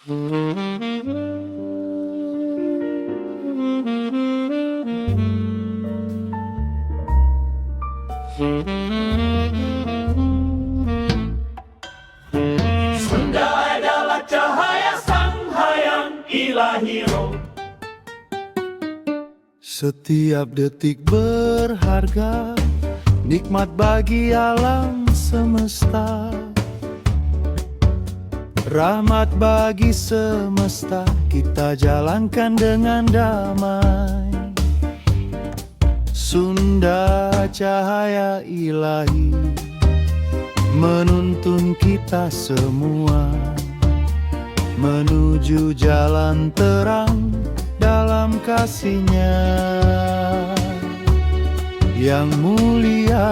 Sunda adalah cahaya sang hayang ilahi roh. Setiap detik berharga, nikmat bagi alam semesta. Rahmat bagi semesta, kita jalankan dengan damai. Sunda cahaya ilahi menuntun kita semua menuju jalan terang dalam kasih-Nya yang mulia.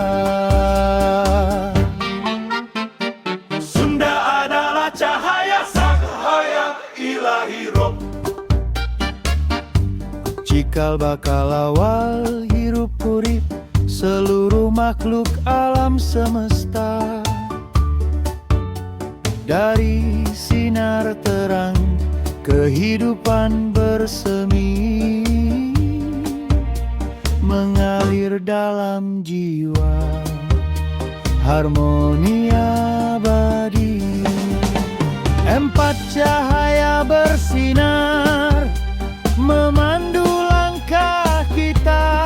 Sunda adalah cahaya sang hayang ilahi roh. Cikal bakal awal hirup urip seluruh makhluk alam semesta. Dari sinar terang kehidupan bersemi mengalir dalam jiwa, harmoni abadi. Empat cahaya bersinar memandu langkah kita.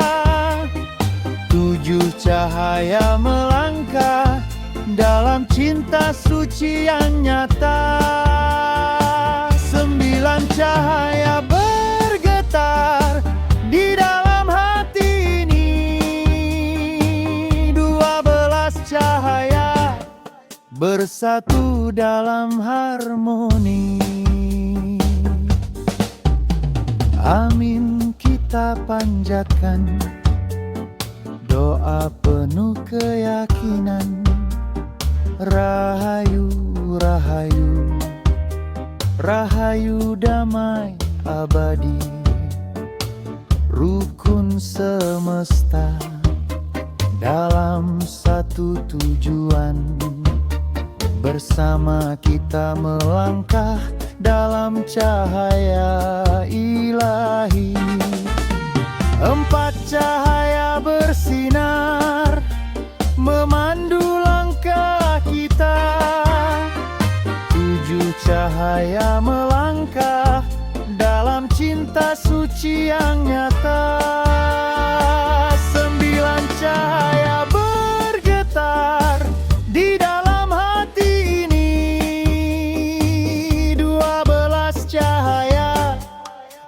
Tujuh cahaya melangkah dalam cinta suci yang nyata. Sembilan cahaya bergetar di dalam hati ini. 12 cahaya bersatu dalam harmoni. Amin kita panjatkan, doa penuh keyakinan. Rahayu, rahayu, rahayu damai abadi. Rukun semesta dalam satu tujuan. Bersama kita melangkah dalam cahaya ilahi. Empat cahaya bersinar memandu langkah kita. Tujuh cahaya melangkah dalam cinta suci yang nyata. Sembilan cahaya bergetar di dalam hati ini. 12 cahaya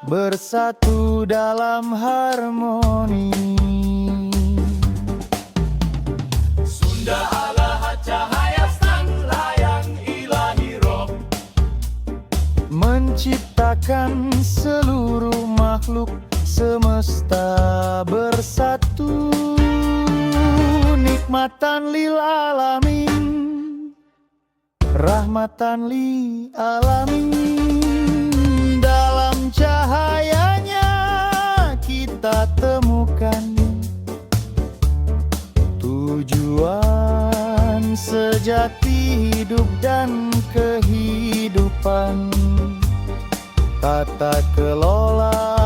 bersatu dalam harmoni. Sunda adalah cahaya sang hayang ilahi roh. Menciptakan seluruh makhluk semesta bersatu. Nikmatan lil alamin, rahmatan lil alamin. Dalam cahayanya kita temukan tujuan sejati hidup dan kehidupan. Tata kelola